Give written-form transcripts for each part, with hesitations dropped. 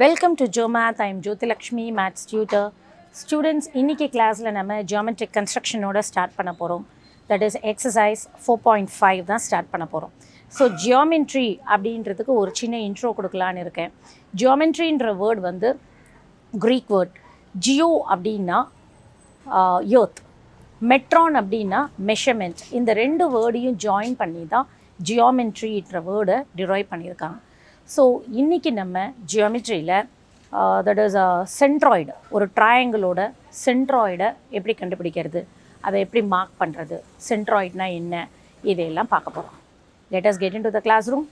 Welcome to Geomath. I am Jyothi Lakshmi, Maths tutor. Students, இன்னைக்கு கிளாஸில் நம்ம geometric constructionோட start பண்ண போகிறோம். That is exercise 4.5 தான் ஸ்டார்ட் பண்ண போகிறோம். ஸோ ஜியோமெட்ரி அப்படின்றதுக்கு ஒரு சின்ன இன்ட்ரோ கொடுக்கலான்னு இருக்கேன். ஜியோமெட்ரின்ற வேர்ட் வந்து க்ரீக் வேர்ட். ஜியோ அப்படின்னா எர்த், மெட்ரான் அப்படின்னா மெஷர்மெண்ட். இந்த ரெண்டு வேர்டையும் ஜாயின் பண்ணி தான் ஜியோமெட்ரின்ற வேர்டை டிரைவ் பண்ணியிருக்காங்க. ஸோ இன்றைக்கி நம்ம ஜியோமெட்ரியில் தட் இஸ் சென்ட்ராய்டு, ஒரு ட்ரையாங்கிளோட சென்ட்ராய்டை எப்படி கண்டுபிடிக்கிறது, அதை எப்படி மார்க் பண்ணுறது, சென்ட்ராய்டுனா என்ன, இதையெல்லாம் பார்க்க போகிறோம். Let us get into the classroom.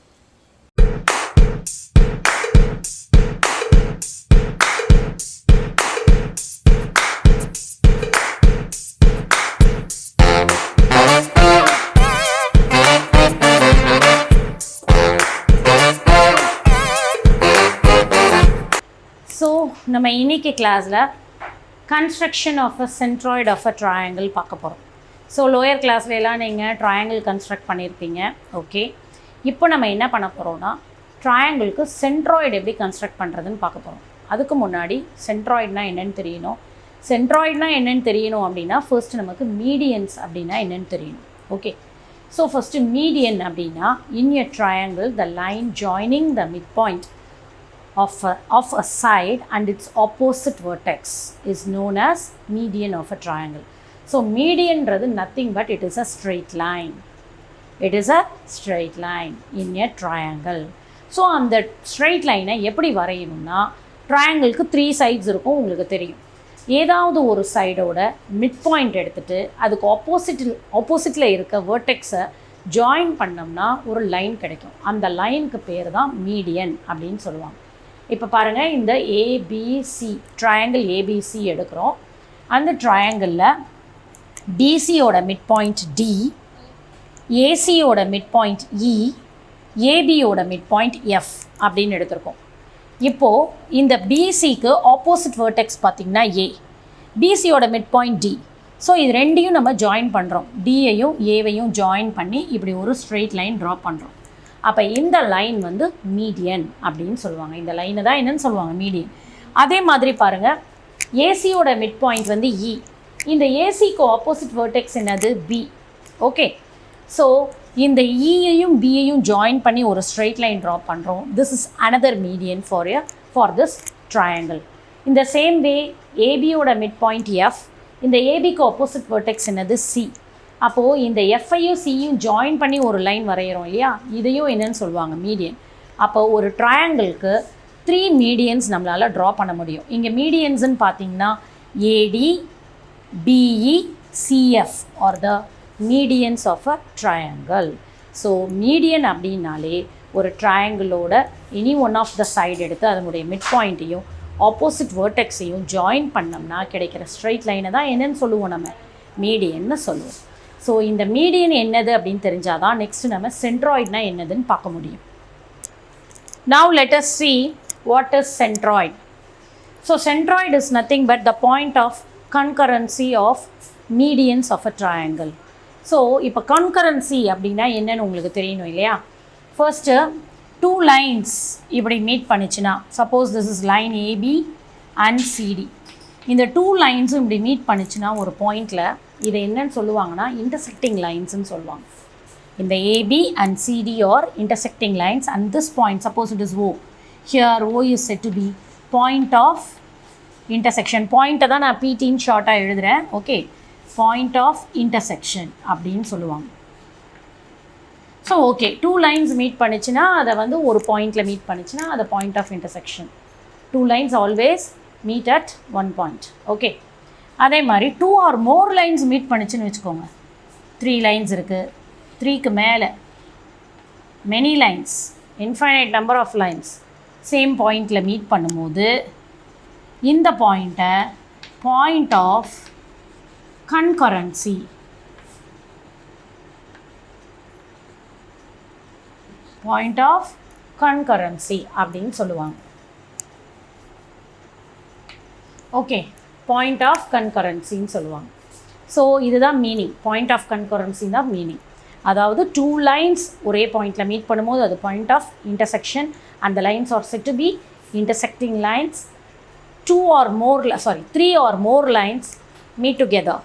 So நம்ம இன்றைக்கி கிளாஸில் construction of a centroid of a triangle பார்க்க போகிறோம். ஸோ லோயர் கிளாஸ்லாம் நீங்கள் ட்ரையாங்கிள் கன்ஸ்ட்ரக்ட் பண்ணியிருப்பீங்க. ஓகே, இப்போ நம்ம என்ன பண்ண போகிறோம்னா ட்ரையாங்கிளுக்கு சென்ட்ராய்டு எப்படி கன்ஸ்ட்ரக்ட் பண்ணுறதுன்னு பார்க்க போகிறோம். அதுக்கு முன்னாடி சென்ட்ராய்டுனா என்னென்னு தெரியணும். சென்ட்ராய்டுனா என்னென்னு தெரியணும் அப்படின்னா ஃபர்ஸ்ட் நமக்கு மீடியன்ஸ் அப்படின்னா என்னென்னு தெரியணும். ஓகே, ஸோ ஃபஸ்ட்டு மீடியன் அப்படின்னா in a triangle the line joining the mid point of a side and its opposite vertex is known as median of a triangle. So median is nothing but it is a straight line. It is a straight line in a triangle. So on that straight line எப்படி வரையணும்னா ட்ரையாங்கிளுக்கு 3 sides இருக்கும். உங்களுக்கு தெரியும், ஏதாவது ஒரு சைடோட mid point எடுத்துகிட்டு அதுக்கு ஆப்போசிட்டில் இருக்க வேர்டெக்ஸை ஜாயின் பண்ணோம்னா ஒரு லைன் கிடைக்கும். அந்த லைனுக்கு பேர் தான் மீடியன் அப்படின்னு சொல்லுவாங்க. இப்போ பாருங்கள், இந்த ஏபிசி ட்ரையாங்கிள் ஏபிசி எடுக்கிறோம். அந்த ட்ரையாங்கிளில் பிசியோட மிட் பாயிண்ட் டி, ஏசியோட மிட் பாயிண்ட் இ, ஏபியோட மிட் பாயிண்ட் எஃப் அப்படின்னு எடுத்திருக்கோம். இப்போது இந்த பிசிக்கு ஆப்போசிட் வேர்டெக்ஸ் பார்த்திங்கன்னா ஏ, பிசியோட மிட் பாயிண்ட் டி. ஸோ இது ரெண்டையும் நம்ம ஜாயின் பண்ணுறோம். டியையும் ஏவையும் ஜாயின் பண்ணி இப்படி ஒரு ஸ்ட்ரெயிட் லைன் ட்ரா பண்ணுறோம். அப்போ இந்த லைன் வந்து மீடியன் அப்படின்னு சொல்லுவாங்க. இந்த லைனை தான் என்னன்னு சொல்லுவாங்க, மீடியன். அதே மாதிரி பாருங்கள், ஏசியோட மிட் பாயிண்ட் வந்து இ, இந்த ஏசிக்கு ஆப்போசிட் வேர்டெக்ஸ் என்னது, பி. ஓகே, ஸோ இந்த இயையும் பியையும் ஜாயின் பண்ணி ஒரு ஸ்ட்ரெயிட் லைன் ட்ரா பண்ணுறோம். This is another median for this triangle. இந்த சேம் வே ஏபியோட மிட் பாயிண்ட் எஃப், இந்த ஏபிக்கு ஆப்போசிட் வேர்டெக்ஸ் என்னது, சி. அப்போது இந்த எஃப்ஐயும் சியும் ஜாயின் பண்ணி ஒரு லைன் வரைகிறோம் இல்லையா, இதையும் என்னன்னு சொல்லுவாங்க, மீடியன். அப்போது ஒரு ட்ரையாங்கிளுக்கு 3 மீடியன்ஸ் நம்மளால் ட்ரா பண்ண முடியும். இங்கே மீடியன்ஸுன்னு பார்த்தீங்கன்னா AD, BE, CF are the medians of a triangle. So median அப்படின்னாலே ஒரு ட்ரையாங்கிளோட any one of the side எடுத்து அதனுடைய மிட் பாயிண்ட்டையும் ஆப்போசிட் வேர்டெக்ஸையும் ஜாயின் பண்ணோம்னா கிடைக்கிற ஸ்ட்ரெயிட் லைனை தான் என்னன்னு சொல்லுவோம், நம்ம மீடியன்னு சொல்லுவோம். ஸோ இந்த மீடியன் என்னது அப்படின்னு தெரிஞ்சால் தான் நெக்ஸ்ட்டு நம்ம சென்ட்ராய்டுனா என்னதுன்னு பார்க்க முடியும். Now let us see what is centroid. So centroid is nothing but the point of concurrency of medians of a triangle. So இப்போ concurrency அப்படின்னா என்னன்னு உங்களுக்கு தெரியணும் இல்லையா. ஃபர்ஸ்ட்டு 2 lines இப்படி மீட் பண்ணிச்சுன்னா, suppose this is line AB and CD. இந்த 2 லைன்ஸும் இப்படி மீட் பண்ணிச்சுன்னா ஒரு பாயிண்டில் இதை என்னன்னு சொல்லுவாங்கன்னா இன்டர்செக்டிங் லைன்ஸ்ன்னு சொல்லுவாங்க. இந்த AB and CD are intersecting lines and this point, suppose it is O, here O is said to be point of intersection. பாயிண்ட்டை தான் நான் பிடின்னு ஷார்ட்டாக எழுதுகிறேன். ஓகே, பாயிண்ட் ஆஃப் இன்டர்செக்ஷன் அப்படின்னு சொல்லுவாங்க. ஸோ ஓகே, 2 லைன்ஸ் மீட் பண்ணிச்சுன்னா அதை வந்து ஒரு பாயிண்டில் மீட் பண்ணிச்சுன்னா அதை point of intersection. 2 lines always meet at 1 point. Okay, அதே மாதிரி 2 or more லைன்ஸ் மீட் பண்ணிச்சுன்னு வச்சுக்கோங்க. 3 லைன்ஸ் இருக்குது, 3க்கு மேலே many lines, infinite number of lines same பாயிண்டில் மீட் பண்ணும்போது இந்த பாயிண்ட்டை point of concurrency, point of concurrency அப்படின்னு சொல்லுவாங்க. ஓகே, பாயிண்ட் ஆஃப் கன்கரன்சின்னு சொல்லுவாங்க. ஸோ இதுதான் மீனிங், பாயிண்ட் ஆஃப் கன்கரன்சி தான் மீனிங். அதாவது 2 லைன்ஸ் ஒரே பாயிண்டில் மீட் பண்ணும்போது அது point of intersection and the lines are said to be intersecting lines, 3 or more lines meet together.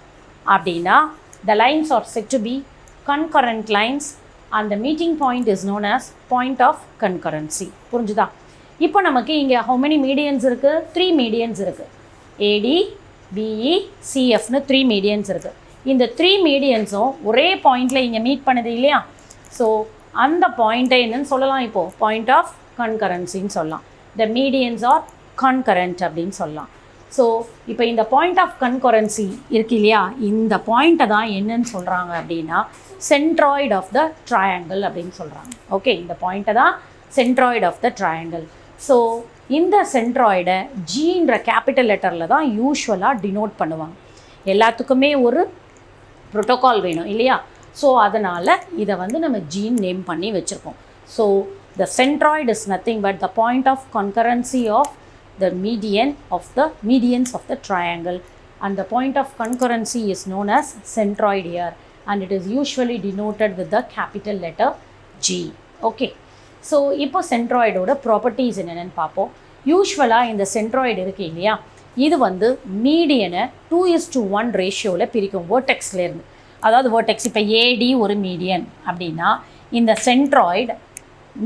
அப்படின்னா the lines are said to be concurrent lines and the meeting point is known as point of concurrency. புரிஞ்சுதா? இப்போ நமக்கு இங்கே how many medians இருக்குது? 3 medians இருக்குது. AD, BE, CFனு 3 medians இருக்குது. இந்த 3 mediansம் ஒரே பாயிண்டில் இங்கே மீட் பண்ணுது இல்லையா? ஸோ அந்த பாயிண்ட்டை என்னன்னு சொல்லலாம்? இப்போது பாயிண்ட் ஆஃப் கன்கரன்சின்னு சொல்லலாம். the medians are concurrent அப்படின்னு சொல்லலாம். ஸோ இப்போ இந்த பாயிண்ட் ஆஃப் கன்கரன்சி இருக்கு இல்லையா, இந்த பாயிண்ட்டை தான் என்னன்னு சொல்கிறாங்க அப்படின்னா சென்ட்ராய்டு ஆஃப் த ட்ரையாங்கிள் அப்படின்னு சொல்கிறாங்க. ஓகே, இந்த பாயிண்ட்டை தான் centroid of the triangle. So இந்த சென்ட்ராய்டை ஜின்ற கேபிட்டல் லெட்டரில் தான் யூஸ்வலாக டினோட் பண்ணுவாங்க. எல்லாத்துக்குமே ஒரு ப்ரோட்டோகால் வேணும் இல்லையா? ஸோ அதனால் இதை வந்து நம்ம ஜீன் நேம் பண்ணி வச்சுருக்கோம். So the centroid is nothing but the point of concurrency of the medians of the triangle, and the point of concurrency is known as centroid here, and it is usually denoted with the capital letter G. Okay, so இப்போ சென்ட்ராய்டோட properties என்னென்னு பார்ப்போம். யூஸ்வலாக இந்த centroid இருக்கு இல்லையா, இது வந்து மீடியனை 2:1 ரேஷியோவில் பிரிக்கும் வேர்டெக்ஸ்லேருந்து. அதாவது வேர்டெக்ஸ் இப்போ ஏடி ஒரு மீடியன் அப்படின்னா இந்த சென்ட்ராய்டு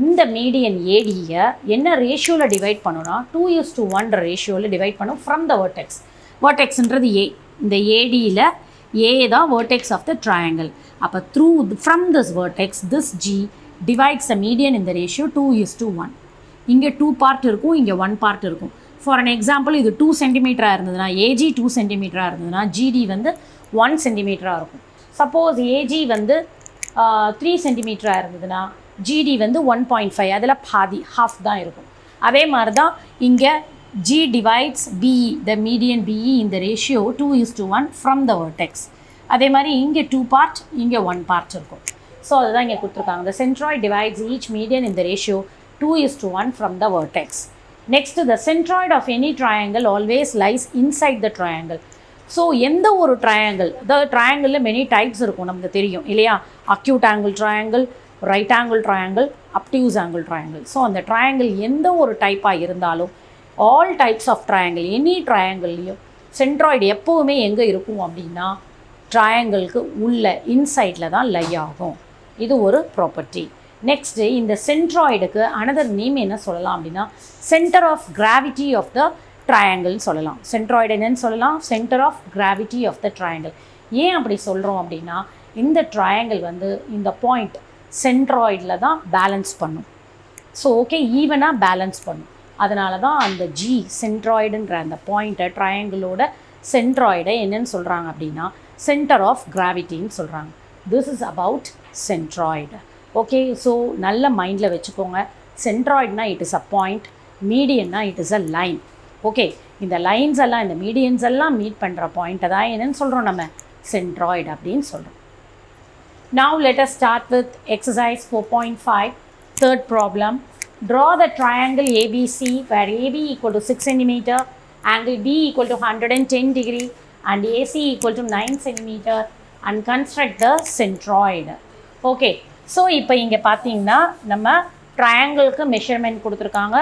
இந்த மீடியன் ஏடியை என்ன ரேஷியோவில் டிவைட் பண்ணோன்னா 2:1 ரேஷியோவில் டிவைட் பண்ணும் ஃப்ரம் த வேர்டெக்ஸ். வேர்டெக்ஸ்ன்றது ஏ, இந்த ஏடியில் ஏ தான் வேர்டெக்ஸ் ஆஃப் த ட்ரையாங்கிள். அப்போ from this vertex this G divides the median இந்த ரேஷியோ 2:1. இங்கே 2 பார்ட் இருக்கும், இங்கே 1 பார்ட் இருக்கும். ஃபார் அன் எக்ஸாம்பிள் இது 2 சென்டிமீட்டராக இருந்ததுன்னா ஏஜி 2 சென்டிமீட்டராக இருந்ததுன்னா ஜிடி வந்து 1 சென்டிமீட்டராக இருக்கும். சப்போஸ் ஏஜி வந்து 3 சென்டிமீட்டராக இருந்ததுன்னா ஜிடி வந்து 1.5, அதில் பாதி ஹாஃப் தான் இருக்கும். அதே மாதிரி தான் இங்கே G divides BE, the median BE இந்த ரேஷியோ 2:1 ஃப்ரம் த வேர்டெக்ஸ். அதே மாதிரி இங்கே 2 பார்ட், இங்கே 1 பார்ட் இருக்கும். ஸோ அதுதான் இங்கே கொடுத்துருக்காங்க. The centroid divides each median இந்த ratio 2:1 from the vertex. Next, the centroid of any triangle always lies inside the triangle. So எந்த ஒரு ட்ரையாங்கிள், அதாவது ட்ரையாங்கிளில் மெனி டைப்ஸ் இருக்கும் நமக்கு தெரியும் இல்லையா? Acute angle triangle, right angle triangle, obtuse angle triangle. So அந்த triangle எந்த ஒரு டைப்பாக இருந்தாலும் all types of triangle, any ட்ரையாங்கிள்லையும் சென்ட்ராய்டு எப்போவுமே எங்கே இருக்கும் அப்படின்னா ட்ரையாங்கிளுக்கு உள்ள இன்சைடில் தான் லை ஆகும். இது ஒரு ப்ராப்பர்ட்டி. நெக்ஸ்ட்டு, இந்த சென்ட்ராய்டுக்கு அனதர் நேம் என்ன சொல்லலாம் அப்படின்னா centre of gravity of the ட்ரையாங்கிள்னு சொல்லலாம். சென்ட்ராய்டு என்னன்னு சொல்லலாம்? Centre of gravity of the triangle. ஏன் அப்படி சொல்கிறோம் அப்படின்னா இந்த ட்ரையாங்கிள் வந்து இந்த பாயிண்ட் சென்ட்ராய்டில் தான் பேலன்ஸ் பண்ணும். ஸோ ஓகே, ஈவனாக பேலன்ஸ் பண்ணும். அதனால தான் அந்த ஜி சென்ட்ராய்டுன்ற அந்த பாயிண்ட்டை ட்ரையாங்கிளோட சென்ட்ராய்டை என்னன்னு சொல்கிறாங்க அப்படின்னா சென்டர் ஆஃப் கிராவிட்டின்னு சொல்கிறாங்க. This is about centroid. Okay, so நல்ல மைண்டில் வச்சுக்கோங்க. சென்ட்ராய்டுனா இட் இஸ் அ பாயிண்ட், மீடியன்னா it is a line. Okay, இந்த லைன்ஸ் எல்லாம் இந்த மீடியன்ஸ் எல்லாம் மீட் பண்ணுற பாயிண்ட்டை தான் என்னென்னு சொல்கிறோம்? நம்ம சென்ட்ராய்டு அப்படின்னு சொல்கிறோம். Now let us start with exercise 4.5, third problem. Draw the triangle ABC where AB equal to 6 cm, angle B equal to 110 degree and AC equal to 9 cm and construct the centroid. Okay, so இப்போ இங்கே பார்த்தீங்கன்னா நம்ம ட்ரையாங்கிளுக்கு measurement கொடுத்துருக்காங்க.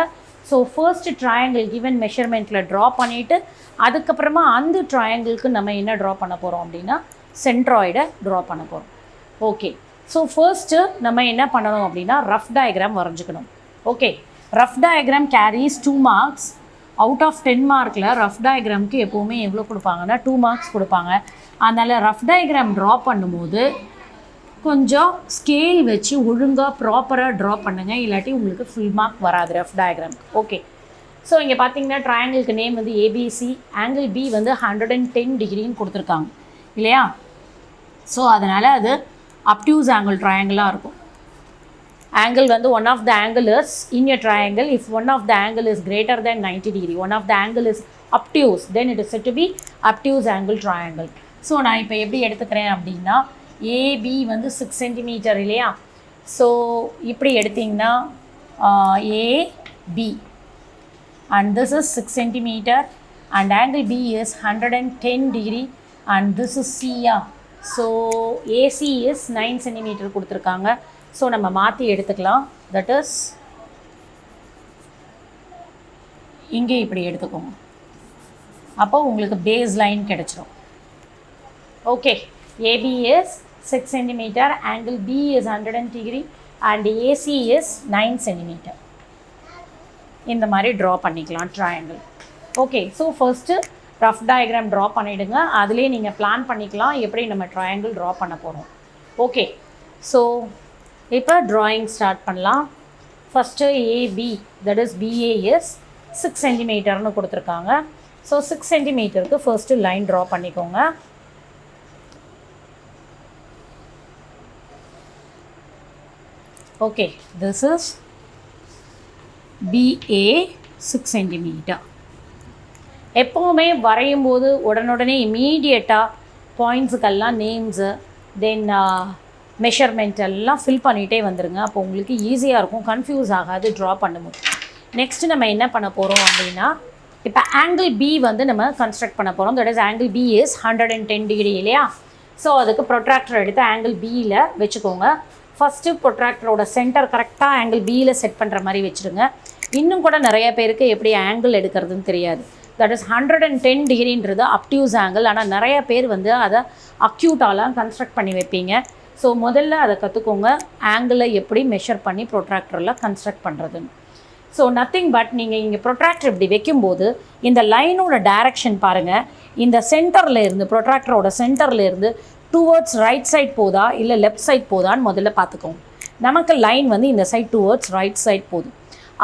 So first triangle given மெஷர்மெண்ட்டில் draw பண்ணிவிட்டு அதுக்கப்புறமா அந்த ட்ரையாங்கிளுக்கு நம்ம என்ன ட்ரா பண்ண போகிறோம் அப்படின்னா சென்ட்ராய்டை ட்ரா பண்ண போகிறோம். ஓகே, ஸோ ஃபர்ஸ்ட்டு நம்ம என்ன பண்ணணும் அப்படின்னா ரஃப் டயக்ராம் வரைஞ்சிக்கணும். Okay, rough diagram carries 2 marks. Out of 10 மார்க்கில் ரஃப் டயக்ராமுக்கு எப்போவுமே எவ்வளோ கொடுப்பாங்கன்னா 2 marks கொடுப்பாங்க. அதனால் ரஃப் டயக்ராம் ட்ரா பண்ணும்போது கொஞ்சம் ஸ்கேல் வச்சு ஒழுங்காக ப்ராப்பராக ட்ரா பண்ணுங்கள், இல்லாட்டி உங்களுக்கு ஃபுல் மார்க் வராது ரஃப் டயக்ராம். ஓகே, ஸோ இங்கே பார்த்தீங்கன்னா ட்ரையாங்கிளுக்கு நேம் வந்து ஏபிசி, ஆங்கிள் பி வந்து 110 டிகிரின்னு கொடுத்துருக்காங்க இல்லையா? ஸோ அதனால் அது அப்டியூஸ் ஆங்கிள் ட்ரையாங்கிளாக இருக்கும். angle வந்து one of the angle is in a triangle, if one of the angle is greater than 90 degree, one of the angle is obtuse, then it is said to be obtuse angle triangle. So நான் இப்போ எப்படி எடுத்துக்கிறேன் அப்படின்னா AB வந்து 6 centimetre இல்லையா? So இப்படி எடுத்திங்கன்னா AB and this is 6 centimeter and angle B is 110 degree and this is C. So AC is 9 centimeter கொடுத்துருக்காங்க. ஸோ நம்ம மாற்றி எடுத்துக்கலாம். தட் இஸ் இங்கே இப்படி எடுத்துக்கோங்க. அப்போ உங்களுக்கு பேஸ் லைன் கிடச்சிரும். Okay, AB is 6 cm, angle B is 100 degree and AC is 9 cm. இந்த மாதிரி ட்ரா பண்ணிக்கலாம் triangle. Okay, so first rough diagram draw பண்ணிவிடுங்க. அதிலே நீங்கள் பிளான் பண்ணிக்கலாம் எப்படி நம்ம ட்ரையாங்கிள் ட்ரா பண்ண போகிறோம். ஓகே, ஸோ இப்போ ட்ராயிங் ஸ்டார்ட் பண்ணலாம். First AB, that is BA is 6 cm கொடுத்துருக்காங்க. So 6 cm first line draw பண்ணிக்கோங்க. Okay, this is BA 6 cm. எப்போவுமே வரையும் போது உடனுடனே இமீடியட்டாக பாயிண்ட்ஸுக்கெல்லாம் நேம்ஸு தென் மெஷர்மெண்ட் எல்லாம் ஃபில் பண்ணிகிட்டே வந்துடுங்க. அப்போ உங்களுக்கு ஈஸியாக இருக்கும், கன்ஃபியூஸ் ஆகாது ட்ரா பண்ணும்போது. நெக்ஸ்ட்டு நம்ம என்ன பண்ண போகிறோம் அப்படின்னா, இப்போ ஆங்கிள் B வந்து நம்ம கன்ஸ்ட்ரக்ட் பண்ண போகிறோம். That is angle B is 110 degree இல்லையா? ஸோ அதுக்கு ப்ரொட்ராக்டர் எடுத்து ஆங்கிள் Bயில் வச்சுக்கோங்க. ஃபஸ்ட்டு ப்ரொட்ராக்டரோட சென்டர் கரெக்டாக ஆங்கிள் Bயில் செட் பண்ணுற மாதிரி வச்சுருங்க. இன்னும் கூட நிறைய பேருக்கு எப்படி ஆங்கிள் எடுக்கிறதுன்னு தெரியாது. தட் இஸ் 110 டிகிரின்றது அப்டியூஸ் ஆங்கிள். ஆனால் நிறைய பேர் வந்து அதை அக்யூட்டாலாம் கன்ஸ்ட்ரக்ட் பண்ணி வைப்பீங்க. ஸோ முதல்ல அதை கற்றுக்கோங்க, ஆங்கிளை எப்படி மெஷர் பண்ணி ப்ரொட்ராக்டரில் கன்ஸ்ட்ரக்ட் பண்ணுறதுன்னு. ஸோ நத்திங் பட் நீங்கள் இங்கே ப்ரொட்ராக்டர் இப்படி வைக்கும்போது இந்த லைனோட டைரக்ஷன் பாருங்கள். இந்த சென்டரில் இருந்து ப்ரொட்ராக்டரோட சென்டரில் இருந்து டுவர்ட்ஸ் ரைட் சைட் போதா இல்லை லெஃப்ட் சைட் போதான்னு முதல்ல பார்த்துக்கோங்க. நமக்கு லைன் வந்து இந்த சைட் டுவர்ட்ஸ் ரைட் சைட் போகுது.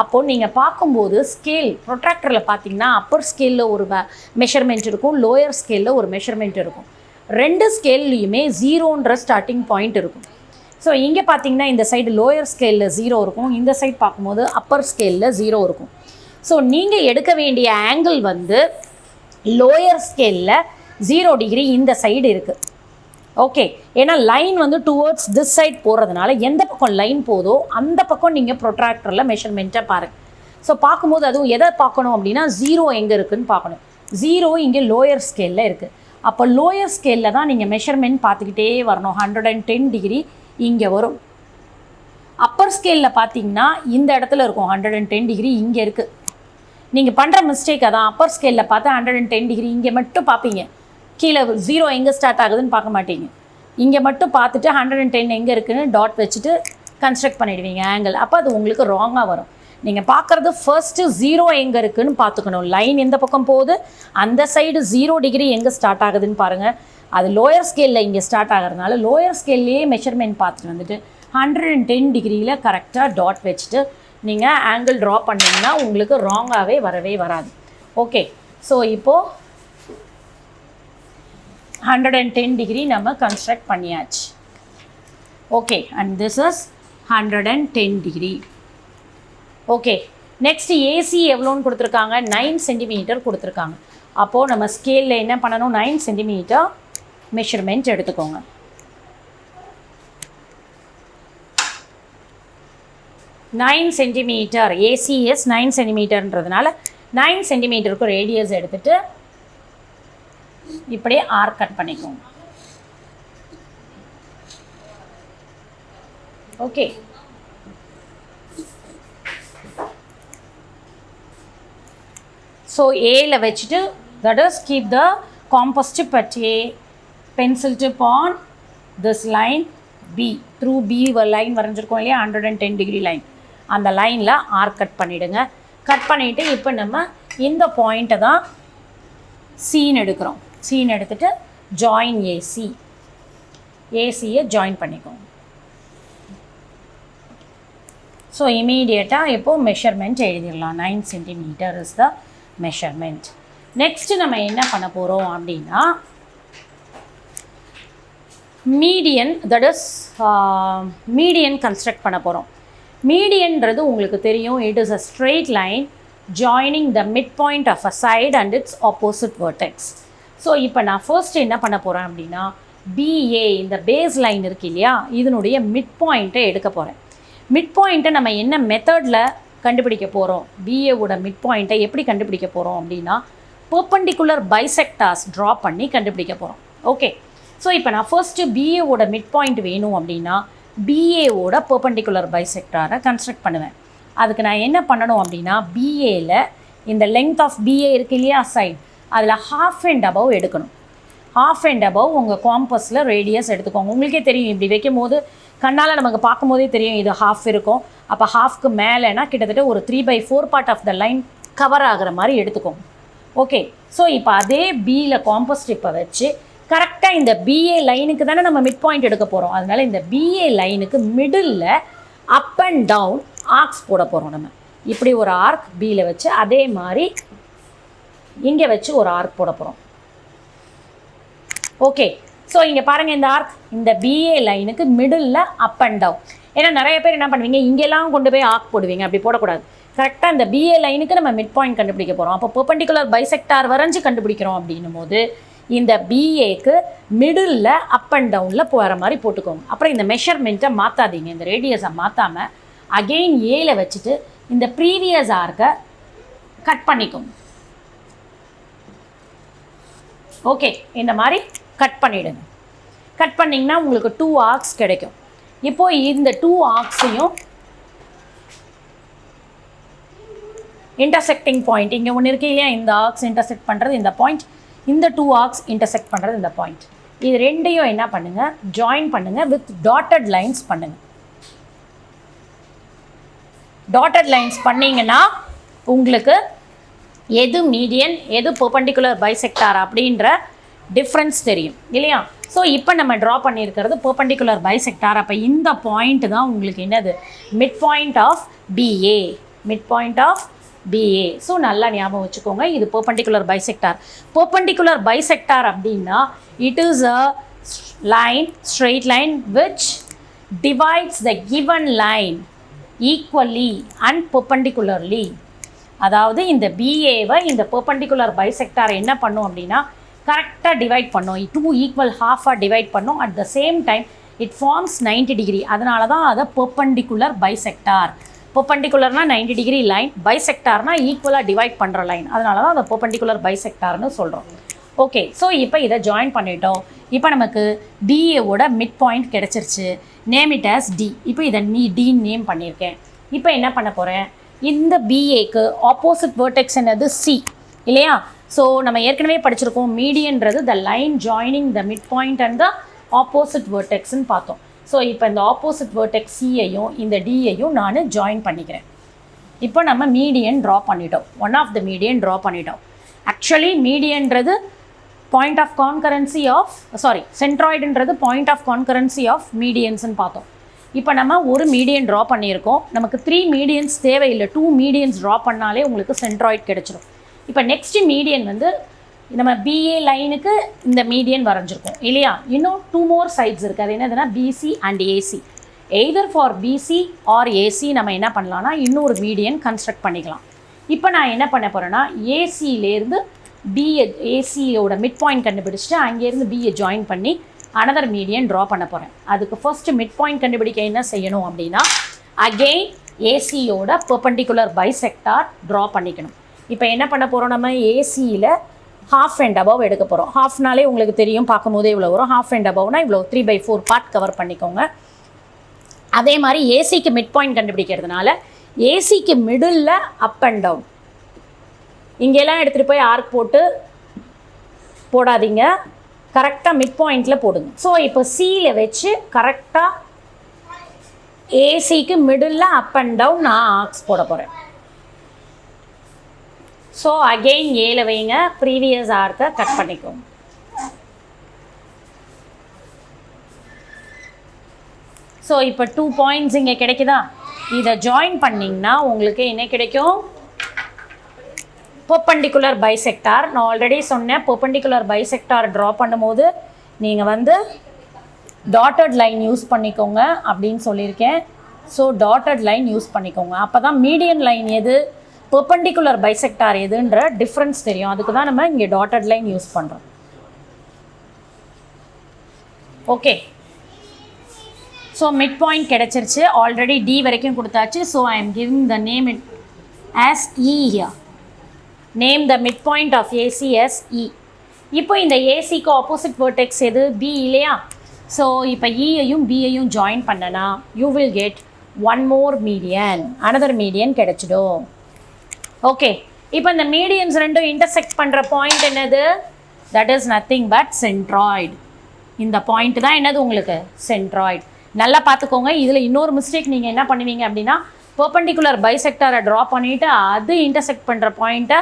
அப்போது நீங்கள் பார்க்கும்போது ஸ்கேல் ப்ரொட்ராக்டரில் பார்த்தீங்கன்னா அப்பர் ஸ்கேலில் ஒரு மெஷர்மெண்ட் இருக்கும், லோயர் ஸ்கேலில் ஒரு மெஷர்மெண்ட் இருக்கும். ரெண்டு ஸ்கேல்லையுமே 0ன்ற ஸ்டார்டிங் பாயிண்ட் இருக்கும். ஸோ இங்கே பார்த்தீங்கன்னா இந்த சைடு லோயர் ஸ்கேலில் 0 இருக்கும், இந்த சைட் பார்க்கும்போது அப்பர் ஸ்கேலில் 0 இருக்கும். ஸோ நீங்கள் எடுக்க வேண்டிய ஆங்கிள் வந்து லோயர் ஸ்கேலில் 0 டிகிரி இந்த சைடு இருக்குது. ஓகே, ஏன்னா லைன் வந்து டுவர்ட்ஸ் திஸ் சைட் போகிறதுனால எந்த பக்கம் லைன் போதோ அந்த பக்கம் நீங்கள் ப்ரொட்ராக்டரில் மெஷர்மெண்ட்டை பாருங்கள். ஸோ பார்க்கும்போது அதுவும் எதை பார்க்கணும் அப்படின்னா 0 எங்கே இருக்குதுன்னு பார்க்கணும். 0 இங்கே லோயர் ஸ்கேலில் இருக்குது. அப்போ லோயர் ஸ்கேலில் தான் நீங்கள் மெஷர்மெண்ட் பார்த்துக்கிட்டே வரணும். 110 டிகிரி இங்கே வரும். அப்பர் ஸ்கேலில் பார்த்தீங்கன்னா இந்த இடத்துல இருக்கும் 110 டிகிரி இங்கே இருக்குது. நீங்கள் பண்ணுற மிஸ்டேக் அதான், அப்பர் ஸ்கேலில் பார்த்தா 110 டிகிரி இங்கே மட்டும் பார்ப்பீங்க, கீழே 0 எங்கே ஸ்டார்ட் ஆகுதுன்னு பார்க்க மாட்டீங்க. இங்கே மட்டும் பார்த்துட்டு 110 எங்கே இருக்குதுன்னு டாட் வச்சுட்டு கன்ஸ்ட்ரக்ட் பண்ணிடுவீங்க ஆங்கிள். அப்போ அது உங்களுக்கு ராங்காக வரும். நீங்கள் பார்க்குறது ஃபர்ஸ்ட்டு 0 எங்கே இருக்குதுன்னு பார்த்துக்கணும். லைன் எந்த பக்கம் போகுது, அந்த சைடு 0 டிகிரி எங்கே ஸ்டார்ட் ஆகுதுன்னு பாருங்கள். அது லோயர் ஸ்கேலில் இங்கே ஸ்டார்ட் ஆகிறதுனால லோயர் ஸ்கேல்லையே மெஷர்மெண்ட் பார்த்துட்டு வந்துட்டு 110 டிகிரியில் கரெக்டாக டாட் வச்சுட்டு நீங்கள் ஆங்கிள் ட்ரா பண்ணிங்கன்னா உங்களுக்கு ராங்காகவே வரவே வராது. ஓகே, ஸோ இப்போது 110 டிகிரி நம்ம கன்ஸ்ட்ரக்ட் பண்ணியாச்சு. Okay, and this is 110 degree. Okay, next AC எவ்வளோன்னு கொடுத்துருக்காங்க, 9 சென்டிமீட்டர் கொடுத்துருக்காங்க. அப்போது நம்ம ஸ்கேலில் என்ன பண்ணணும், 9 சென்டிமீட்டர் மெஷர்மெண்ட் எடுத்துக்கோங்க. நைன் சென்டிமீட்டர் ஏசிஎஸ் 9 சென்டிமீட்டர்ன்றதுனால 9 சென்டிமீட்டருக்கு ரேடியஸ் எடுத்துகிட்டு இப்படியே ஆர்க் கட் பண்ணிக்கோங்க. ஓகே, ஸோ ஏல வச்சுட்டு that is keep the compass tip at A, pencil tip on this line B. through B line வரைஞ்சிருக்கோம் இல்லையா, 110 டிகிரி லைன், அந்த லைனில் ஆர்க் கட் பண்ணிவிடுங்க. கட் பண்ணிவிட்டு இப்போ நம்ம இந்த பாயிண்ட்டை தான் சீன் எடுக்கிறோம். சீன் எடுத்துகிட்டு ஜாயின் ஏசி, ஏசியை ஜாயின் பண்ணிக்கோங்க. ஸோ இமீடியட்டாக இப்போது மெஷர்மெண்ட் எழுதிடலாம். 9 centimetre is the measurement. Next நம்ம என்ன பண்ண போகிறோம் அப்படின்னா median, that is median construct பண்ண போகிறோம். மீடியன்றது உங்களுக்கு தெரியும், it is a straight line joining the mid point of a side and its opposite vertex. So இப்போ நான் ஃபர்ஸ்ட் என்ன பண்ண போகிறேன் அப்படின்னா பிஏ, இந்த பேஸ் லைன் இருக்கு இல்லையா, இதனுடைய மிட் பாயிண்ட்டை எடுக்க போகிறேன். மிட் பாயிண்ட்டை நம்ம என்ன மெத்தடில் கண்டுபிடிக்க போகிறோம், பிஏவோட மிட் பாயிண்ட்டை எப்படி கண்டுபிடிக்க போகிறோம் அப்படின்னா பெர்பெண்டிகுலர் பைசெக்டார்ஸ் ட்ரா பண்ணி கண்டுபிடிக்க போகிறோம். ஓகே, ஸோ இப்போ நான் ஃபர்ஸ்ட்டு பிஏவோட மிட் பாயிண்ட் வேணும் அப்படின்னா பிஏவோட பெர்பெண்டிகுலர் பைசெக்டாரை கன்ஸ்ட்ரக்ட் பண்ணுவேன். அதுக்கு நான் என்ன பண்ணணும் அப்படின்னா பிஏல இந்த லெங்த் ஆஃப் பிஏ இருக்கு இல்லையா சைட், அதில் half and above எடுக்கணும். half and above உங்கள் காம்பஸில் ரேடியஸ் எடுத்துக்கோங்க. உங்களுக்கே தெரியும், இப்படி வைக்கும் போது கண்ணால் நமக்கு பார்க்கும் போதே தெரியும் இது half இருக்கும். அப்போ ஹாஃப்க்கு மேலேனா கிட்டத்தட்ட ஒரு 3/4 part of the line cover ஆகிற மாதிரி எடுத்துக்கோங்க. ஓகே, ஸோ இப்போ அதே பியில் காம்பஸ் ஸ்ட்ரிப்பை வச்சு கரெக்டாக இந்த பிஏ லைனுக்கு தானே நம்ம மிட் பாயிண்ட் எடுக்க போகிறோம். அதனால் இந்த பிஏ லைனுக்கு middle up and down arcs போட போகிறோம். நம்ம இப்படி ஒரு ஆர்க் பியில் வச்சு அதே மாதிரி இங்கே வச்சு ஒரு ஆர்க் போட போகிறோம். ஓகே, ஸோ இங்கே பாருங்கள், இந்த ஆர்க் இந்த பிஏ லைனுக்கு மிடில் அப் அண்ட் டவுன். ஏன்னா நிறைய பேர் என்ன பண்ணுவீங்க, இங்கெல்லாம் கொண்டு போய் ஆர்க் போடுவீங்க. அப்படி போடக்கூடாது. கரெக்டாக இந்த பிஏ லைனுக்கு நம்ம மிட் பாயிண்ட் கண்டுபிடிக்க போகிறோம். அப்போ பெர்பெண்டிகுலர் பைசெக்டார் வரைஞ்சி கண்டுபிடிக்கிறோம். அப்படின்னும் போது இந்த பிஏக்கு மிடில் அப் அண்ட் டவுனில் போகிற மாதிரி போட்டுக்கோங்க. அப்புறம் இந்த மெஷர்மெண்ட்டை மாற்றாதீங்க, இந்த ரேடியஸை மாற்றாமல் அகெயின் ஏல வச்சுட்டு இந்த ப்ரீவியஸ் ஆர்க்கை கட் பண்ணிக்கோங்க. ஓகே, இந்த மாதிரி கட் பண்ணிவிடுங்க. கட் பண்ணிங்கன்னா உங்களுக்கு 2 ஆர்க்ஸ் கிடைக்கும். இப்போது இந்த 2 ஆர்க்ஸையும் இன்டர்செக்டிங் பாயிண்ட் இங்கே ஒன்று இருக்கு இல்லையா, இந்த ஆர்க்ஸ் இன்டர்செக்ட் பண்ணுறது இந்த பாயிண்ட், இந்த 2 ஆர்க்ஸ் இன்டர்செக்ட் பண்ணுறது இந்த பாயிண்ட். இது ரெண்டையும் என்ன பண்ணுங்கள், ஜாயின் பண்ணுங்கள், வித் டாட்டட் லைன்ஸ் பண்ணுங்கள். டாட்டட் லைன்ஸ் பண்ணிங்கன்னா உங்களுக்கு எது மீடியன் எது பெர்பெண்டிகுலர் பைசெக்டார் அப்படின்ற டிஃப்ரென்ஸ் தெரியும் இல்லையா. ஸோ இப்போ நம்ம ட்ரா பண்ணியிருக்கிறது பெர்பெண்டிகுலர் பைசெக்டார். அப்போ இந்த பாயிண்ட் தான் உங்களுக்கு என்னது, mid point of BA, mid point of BA. So நல்லா ஞாபகம் வச்சுக்கோங்க, இது பெர்பெண்டிகுலர் பைசெக்டார். பெர்பெண்டிகுலர் பைசெக்டார் அப்படின்னா it is a line, straight line which divides the given line equally and perpendicularly. அதாவது இந்த பிஏவை இந்த பெர்பெண்டிகுலர் பைசெக்டார் என்ன பண்ணும் அப்படின்னா கரெக்டாக டிவைட் பண்ணும், 2 ஈக்குவல் ஹாஃபாக டிவைட் பண்ணும். At the same time it forms 90 degree. அதனால தான் அதை பெர்பெண்டிகுலர் பைசெக்டார். பெர்பெண்டிகுலர்னா 90 டிகிரி லைன், பைசெக்டார்னா ஈக்குவலாக டிவைட் பண்ணுற லைன். அதனால தான் அதை பெர்பெண்டிகுலர் பைசெக்டார்னு சொல்கிறோம். ஓகே, ஸோ இப்போ இதை ஜாயின் பண்ணிட்டோம். இப்போ நமக்கு பிஏவோட மிட் பாயிண்ட் கிடச்சிருச்சு. Name it as D. இப்போ இதை டின்னு நேம் பண்ணியிருக்கேன். இப்போ என்ன பண்ண போகிறேன், இந்த பிஏக்கு ஆப்போசிட் வேர்டெக்ஸ் என்னது, சி இல்லையா. ஸோ நம்ம ஏற்கனவே படிச்சிருக்கோம், மீடியன்றது the line joining the mid point and the opposite வேர்டெக்ஸ்ன்னு பார்த்தோம். ஸோ இப்போ இந்த ஆப்போசிட் வேர்டெக்ஸ் சியையும் இந்த டியையும் நான் ஜாயின் பண்ணிக்கிறேன். இப்போ நம்ம மீடியன் ட்ரா பண்ணிட்டோம், one of the median draw பண்ணிட்டோம். ஆக்சுவலி மீடியன்றது பாயிண்ட் ஆஃப் கான்கரன்சி ஆஃப் சென்ட்ராய்டுன்றது பாயிண்ட் ஆஃப் கான்கரன்சி ஆஃப் மீடியன்ஸ்ன்னு பார்த்தோம். இப்போ நம்ம ஒரு மீடியன் ட்ரா பண்ணியிருக்கோம். நமக்கு 3 மீடியன்ஸ் தேவையில்லை, 2 மீடியன்ஸ் ட்ரா பண்ணாலே உங்களுக்கு சென்ட்ராய்டு கிடச்சிடும். இப்போ நெக்ஸ்ட்டு மீடியன் வந்து நம்ம பிஏ லைனுக்கு இந்த மீடியன் வரைஞ்சிருக்கோம் இல்லையா. இன்னும் 2 மோர் சைட்ஸ் இருக்குது. அது என்னதுன்னா BC and AC. Either for BC or AC நம்ம என்ன பண்ணலாம்னா இன்னொரு மீடியன் கன்ஸ்ட்ரக்ட் பண்ணிக்கலாம். இப்போ நான் என்ன பண்ண போகிறேன்னா ஏசியிலேருந்து பிஏ, ஏசியோட மிட் பாயிண்ட் கண்டுபிடிச்சிட்டு அங்கேருந்து பிஏ ஜாயின் பண்ணி அனதர் மீடியன் ட்ரா பண்ண போகிறேன். அதுக்கு ஃபர்ஸ்ட்டு மிட் பாயிண்ட் கண்டுபிடிக்க என்ன செய்யணும் அப்படின்னா அகெயின் ஏசியோட பெர்பெண்டிகுலர் பைசெக்டார் ட்ரா பண்ணிக்கணும். இப்போ என்ன பண்ண போகிறோம், நம்ம ஏசியில் half and above எடுக்க போகிறோம். ஹாஃப்னாலே உங்களுக்கு தெரியும், பார்க்கும் போதே இவ்வளோ வரும். half and aboveனா இவ்வளோ 3/4 பார்ட் கவர் பண்ணிக்கோங்க. அதே மாதிரி ஏசிக்கு மிட் பாயிண்ட் கண்டுபிடிக்கிறதுனால ஏசிக்கு மிடில் அப் அண்ட் டவுன். இங்கெல்லாம் எடுத்துகிட்டு போய் ஆர்க் போட்டு போடாதீங்க, கரெக்டாக மிட் பாயிண்டில் போடுங்க. ஸோ இப்போ சியில் வச்சு கரெக்டாக ஏசிக்கு மிடில் அப் அண்ட் டவுன் நான் ஆர்க்ஸ் போட போகிறேன். ஸோ அகெயின் ஏல வைங்க, ப்ரீவியஸ் ஆர்க்கை கட் பண்ணிக்கோங்க. ஸோ இப்போ 2 பாயிண்ட்ஸ் இங்கே கிடைக்குதா, இதை ஜாயின் பண்ணிங்கன்னா உங்களுக்கு என்ன கிடைக்கும், பெர்பெண்டிகுலர் பைசெக்டார். நான் ஆல்ரெடி சொன்னேன், பெர்பெண்டிகுலர் பைசெக்டார் ட்ரா பண்ணும்போது நீங்கள் வந்து டாட்டட் லைன் யூஸ் பண்ணிக்கோங்க அப்படின்னு சொல்லியிருக்கேன். ஸோ டாட்டட் லைன் யூஸ் பண்ணிக்கோங்க. அப்போ தான் மீடியன் லைன் எது, பெர்பெண்டிகுலர் பைசெக்டார் எதுன்ற டிஃப்ரென்ஸ் தெரியும். அதுக்கு தான் நம்ம இங்கே டாட்டட் லைன் யூஸ் பண்ணுறோம். ஓகே, ஸோ மிட் பாயிண்ட் கிடச்சிருச்சு. ஆல்ரெடி டி வரைக்கும் கொடுத்தாச்சு. So I am giving the name it as E here. Name the mid point of AC as E. இப்போ இந்த ஏசிக்கு ஆப்போசிட் வேர்டெக்ஸ் எது, பி இல்லையா. ஸோ இப்போ இயையும் பியையும் ஜாயின் பண்ணனா you will get one more median, another median கிடைச்சிடும். ஓகே, இப்போ இந்த மீடியன்ஸ் ரெண்டும் இன்டர்செக்ட் பண்ணுற பாயிண்ட் என்னது? That is nothing but centroid. இந்த பாயிண்ட் தான் என்னது உங்களுக்கு? சென்ட்ராய்டு. நல்லா பார்த்துக்கோங்க. இதில் இன்னொரு மிஸ்டேக் நீங்கள் என்ன பண்ணுவீங்க அப்படின்னா, பெர்பெண்டிகுலர் பைசெக்டாரை ட்ரா பண்ணிவிட்டு அது இன்டர்செக்ட் பண்ணுற பாயிண்ட்டை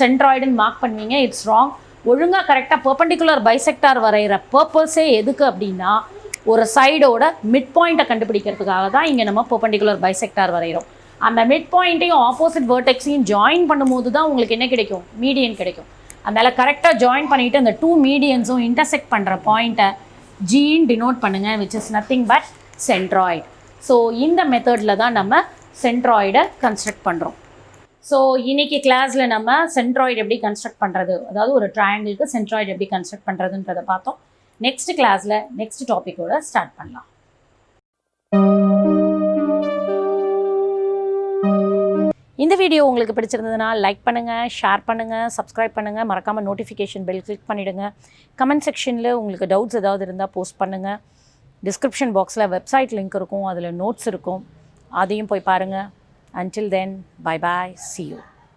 சென்ட்ராய்டுன்னு மார்க் பண்ணுவீங்க. It's wrong. ஒழுங்காக கரெக்டாக பெர்பெண்டிகுலர் பைசெக்டார் வரைகிற பர்பஸே எதுக்கு அப்படின்னா, ஒரு சைடோட மிட் பாயிண்ட்டை கண்டுபிடிக்கிறதுக்காக தான் இங்கே நம்ம பெர்பெண்டிகுலர் பைசெக்டார் வரைகிறோம். அந்த மிட் பாயிண்ட்டையும் ஆப்போசிட் வேர்டெக்ஸையும் ஜாயின் பண்ணும்போது தான் உங்களுக்கு என்ன கிடைக்கும்? மீடியன் கிடைக்கும். அதனால் கரெக்டாக ஜாயின் பண்ணிவிட்டு அந்த 2 மீடியன்ஸும் இன்டர்செக்ட் பண்ணுற பாயிண்ட்டை ஜின்னு டினோட் பண்ணுங்கள், which is nothing but centroid. So இந்த மெத்தடில் தான் நம்ம சென்ட்ராய்டை கன்ஸ்ட்ரக்ட் பண்ணுறோம். ஸோ இன்றைக்கி கிளாஸில் நம்ம சென்ட்ராய்டு எப்படி கன்ஸ்ட்ரக்ட் பண்ணுறது, அதாவது ஒரு ட்ரையாங்கிளுக்கு சென்ட்ராய்டு எப்படி கன்ஸ்ட்ரக்ட் பண்ணுறதுன்றதை பார்த்தோம். நெக்ஸ்ட் கிளாஸில் நெக்ஸ்ட் டாப்பிக்கோட ஸ்டார்ட் பண்ணலாம். இந்த வீடியோ உங்களுக்கு பிடிச்சிருந்ததுன்னா லைக் பண்ணுங்கள், ஷேர் பண்ணுங்கள், சப்ஸ்கிரைப் பண்ணுங்கள், மறக்காமல் நோட்டிஃபிகேஷன் பெல் கிளிக் பண்ணிவிடுங்க. கமெண்ட் செக்ஷனில் உங்களுக்கு டவுட்ஸ் ஏதாவது இருந்தால் போஸ்ட் பண்ணுங்கள். டிஸ்கிரிப்ஷன் பாக்ஸில் வெப்சைட் லிங்க் இருக்கும், அதில் நோட்ஸ் இருக்கும், அதையும் போய் பாருங்கள். Until then, bye bye, see you.